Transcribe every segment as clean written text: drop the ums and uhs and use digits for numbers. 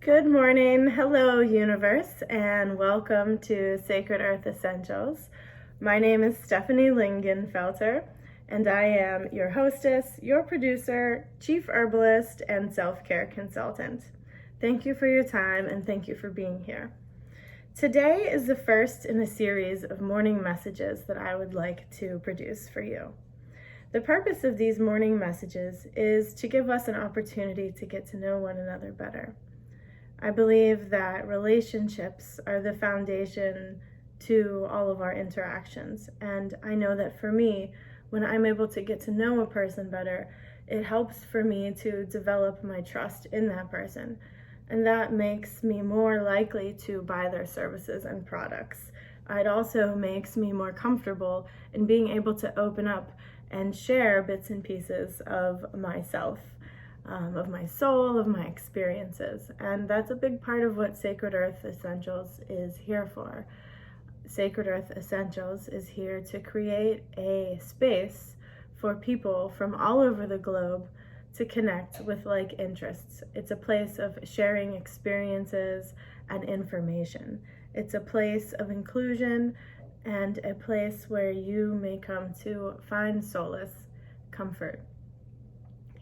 Good morning. Hello, universe, and welcome to Sacred Earth Essentials. My name is Stephanie Lingenfelter, and I am your hostess, your producer, chief herbalist, and self-care consultant. Thank you for your time, and thank you for being here. Today is the first in a series of morning messages that I would like to produce for you. The purpose of these morning messages is to give us an opportunity to get to know one another better. I believe that relationships are the foundation to all of our interactions. And I know that for me, when I'm able to get to know a person better, it helps for me to develop my trust in that person. And that makes me more likely to buy their services and products. It also makes me more comfortable in being able to open up and share bits and pieces of myself. Of my soul, of my experiences. And that's a big part of what Sacred Earth Essentials is here for. Sacred Earth Essentials is here to create a space for people from all over the globe to connect with like interests. It's a place of sharing experiences and information. It's a place of inclusion and a place where you may come to find solace, comfort,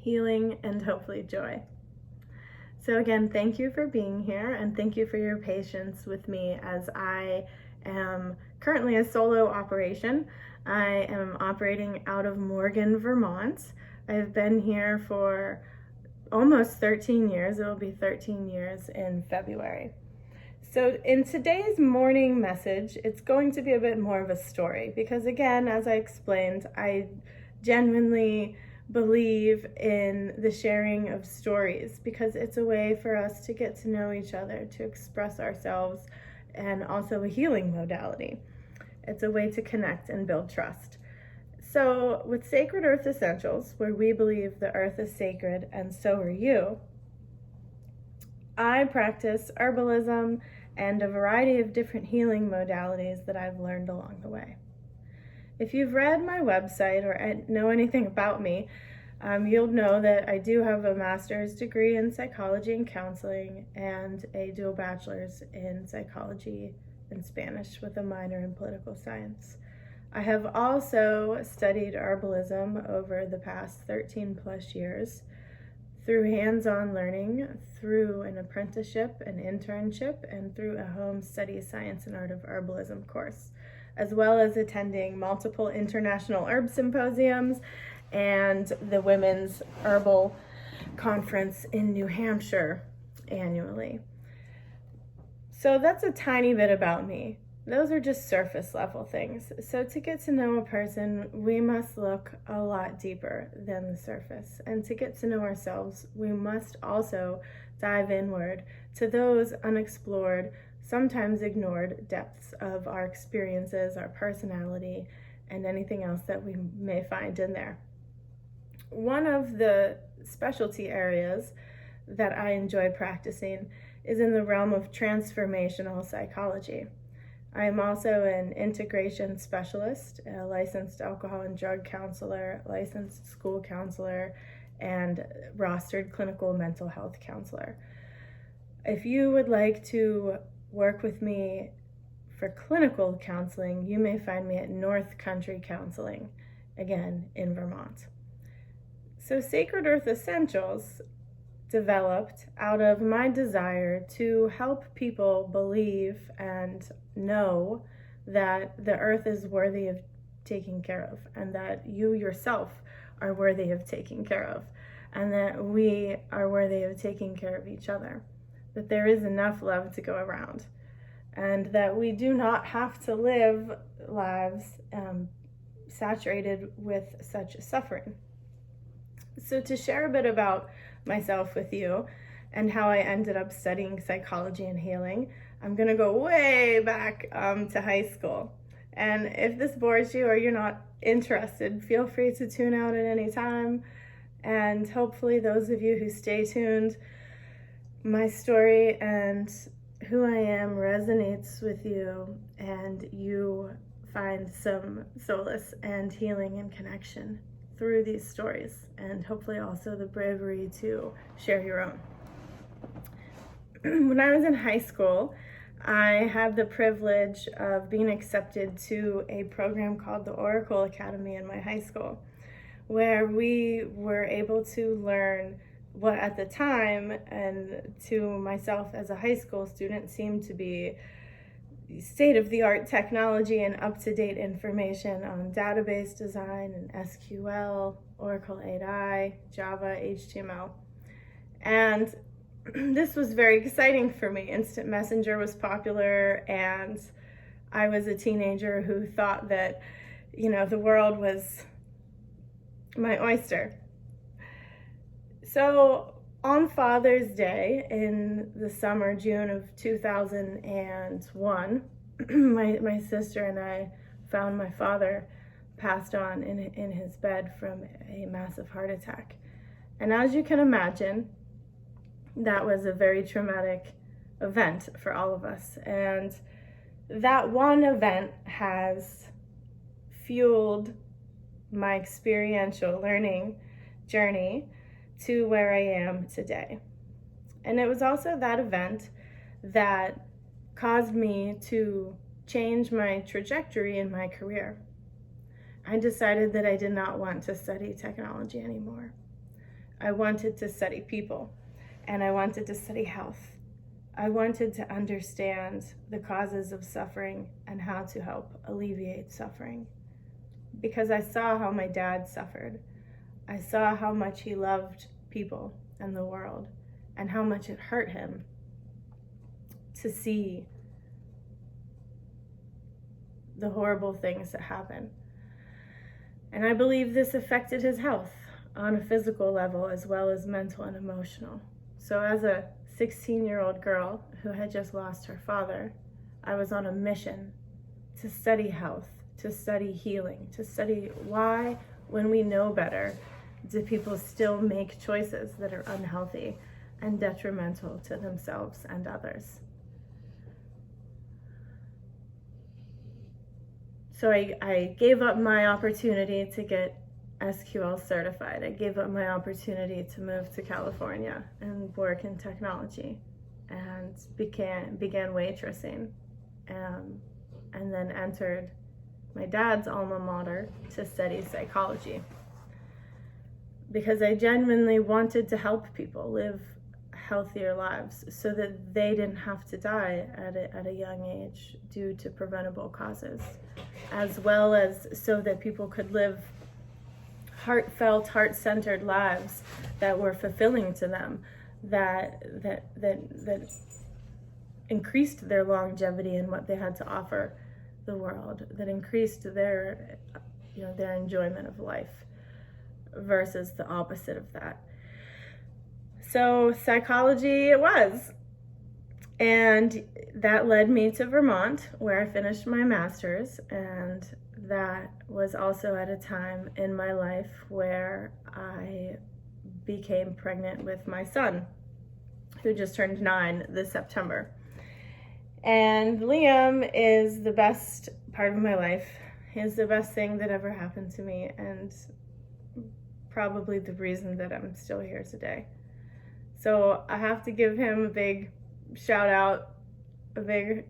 healing, and hopefully joy. So again, thank you for being here, and thank you for your patience with me as I am currently a solo operation. I am operating out of Morgan, Vermont. I've been here for almost 13 years. It will be 13 years in February. So in today's morning message, it's going to be a bit more of a story because, again, as I explained, I genuinely believe in the sharing of stories because it's a way for us to get to know each other, to express ourselves, and also a healing modality. It's a way to connect and build trust. So with Sacred Earth Essentials, where we believe the earth is sacred and so are you, I practice herbalism and a variety of different healing modalities that I've learned along the way. If you've read my website or know anything about me, you'll know that I do have a master's degree in psychology and counseling and a dual bachelor's in psychology and Spanish with a minor in political science. I have also studied herbalism over the past 13 plus years through hands-on learning, through an apprenticeship, an internship, and through a home study science and art of herbalism course, as well as attending multiple international herb symposiums and the Women's Herbal Conference in New Hampshire annually. So that's a tiny bit about me. Those are just surface level things. So to get to know a person, we must look a lot deeper than the surface. And to get to know ourselves, we must also dive inward to those unexplored, sometimes ignored depths of our experiences, our personality, and anything else that we may find in there. One of the specialty areas that I enjoy practicing is in the realm of transformational psychology. I am also an integration specialist, a licensed alcohol and drug counselor, licensed school counselor, and rostered clinical mental health counselor. If you would like to work with me for clinical counseling, you may find me at North Country Counseling, again, in Vermont. So Sacred Earth Essentials developed out of my desire to help people believe and know that the earth is worthy of taking care of, and that you yourself are worthy of taking care of, and that we are worthy of taking care of each other, that there is enough love to go around, and that we do not have to live lives saturated with such suffering. So to share a bit about myself with you and how I ended up studying psychology and healing, I'm going to go way back to high school. And if this bores you or you're not interested, feel free to tune out at any time. And hopefully those of you who stay tuned, my story and who I am resonates with you and you find some solace and healing and connection through these stories, and hopefully also the bravery to share your own. when I was in high school, I had the privilege of being accepted to a program called the Oracle Academy in my high school, where we were able to learn what at the time and to myself as a high school student seemed to be state-of-the-art technology and up-to-date information on database design and SQL, Oracle 8i, Java, HTML. And this was very exciting for me. Instant Messenger was popular, and I was a teenager who thought that, the world was my oyster. So on Father's Day in the summer, June of 2001, my sister and I found my father passed on in his bed from a massive heart attack. And as you can imagine, that was a very traumatic event for all of us. And that one event has fueled my experiential learning journey to where I am today. And it was also that event that caused me to change my trajectory in my career. I decided that I did not want to study technology anymore. I wanted to study people, and I wanted to study health. I wanted to understand the causes of suffering and how to help alleviate suffering. Because I saw how my dad suffered. I saw how much he loved people and the world, and how much it hurt him to see the horrible things that happen. And I believe this affected his health on a physical level as well as mental and emotional. So as a 16-year-old girl who had just lost her father, I was on a mission to study health, to study healing, to study why, when we know better, do people still make choices that are unhealthy and detrimental to themselves and others. So I gave up my opportunity to get SQL certified. I gave up my opportunity to move to California and work in technology, and began waitressing, and then entered my dad's alma mater to study psychology, because I genuinely wanted to help people live healthier lives so that they didn't have to die at a young age due to preventable causes, as well as so that people could live heartfelt, heart-centered lives that were fulfilling to them, that increased their longevity and what they had to offer the world, that increased their enjoyment of life, versus the opposite of that. So psychology it was. And that led me to Vermont, where I finished my master's, and that was also at a time in my life where I became pregnant with my son, who just turned 9 this September. And Liam is the best part of my life. He's the best thing that ever happened to me, and probably the reason that I'm still here today. So I have to give him a big shout out, a big,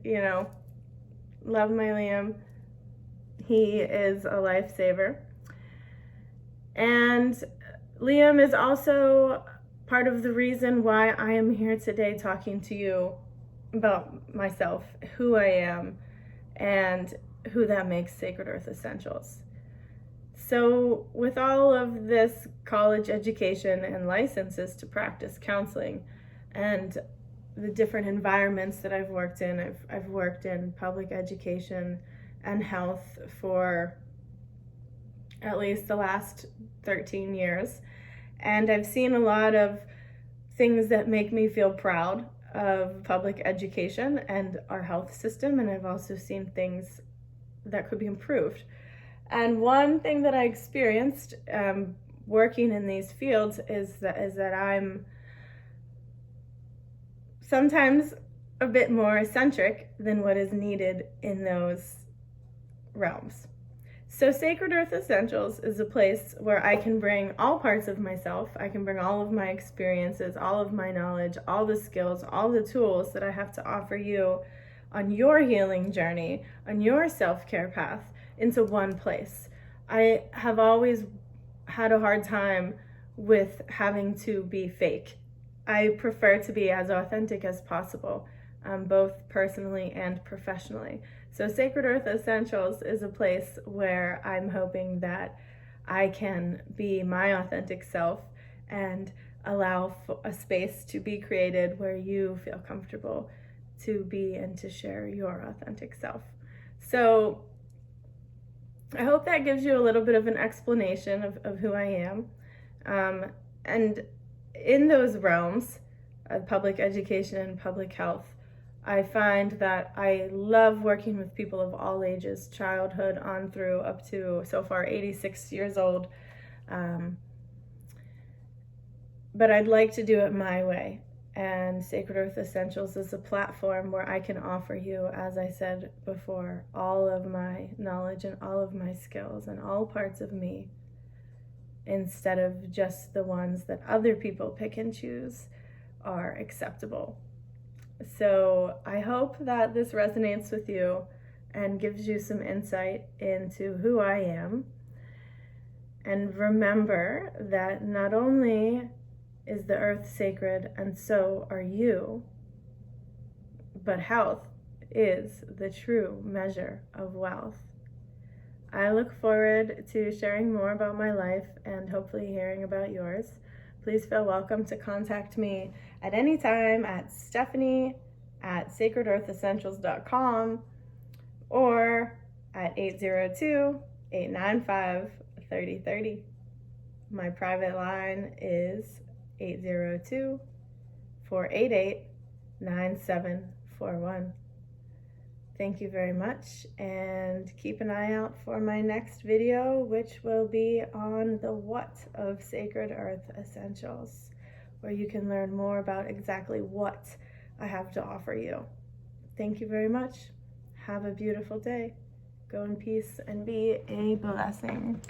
love my Liam. He is a lifesaver. And Liam is also part of the reason why I am here today talking to you about myself, who I am, and who that makes Sacred Earth Essentials. So with all of this college education and licenses to practice counseling and the different environments that I've worked in, I've worked in public education and health for at least the last 13 years. And I've seen a lot of things that make me feel proud of public education and our health system. And I've also seen things that could be improved. And one thing that I experienced working in these fields is that I'm sometimes a bit more eccentric than what is needed in those realms. So Sacred Earth Essentials is a place where I can bring all parts of myself. I can bring all of my experiences, all of my knowledge, all the skills, all the tools that I have to offer you on your healing journey, on your self-care path, into one place. I have always had a hard time with having to be fake. I prefer to be as authentic as possible, both personally and professionally. So Sacred Earth Essentials is a place where I'm hoping that I can be my authentic self and allow a space to be created where you feel comfortable to be and to share your authentic self. So I hope that gives you a little bit of an explanation of who I am. And in those realms of public education and public health, I find that I love working with people of all ages, childhood on through up to, so far, 86 years old. But I'd like to do it my way. And Sacred Earth Essentials is a platform where I can offer you, as I said before, all of my knowledge and all of my skills and all parts of me, instead of just the ones that other people pick and choose are acceptable. So I hope that this resonates with you and gives you some insight into who I am. And remember that not only is the earth sacred, and so are you, but health is the true measure of wealth. I look forward to sharing more about my life and hopefully hearing about yours. Please feel welcome to contact me at any time at stephanie@sacredearthessentials.com or at 802-895-3030. My private line is 802-488-9741. Thank you very much, and keep an eye out for my next video, which will be on the what of Sacred Earth Essentials, where you can learn more about exactly what I have to offer you. Thank you very much. Have a beautiful day. Go in peace and be a blessing.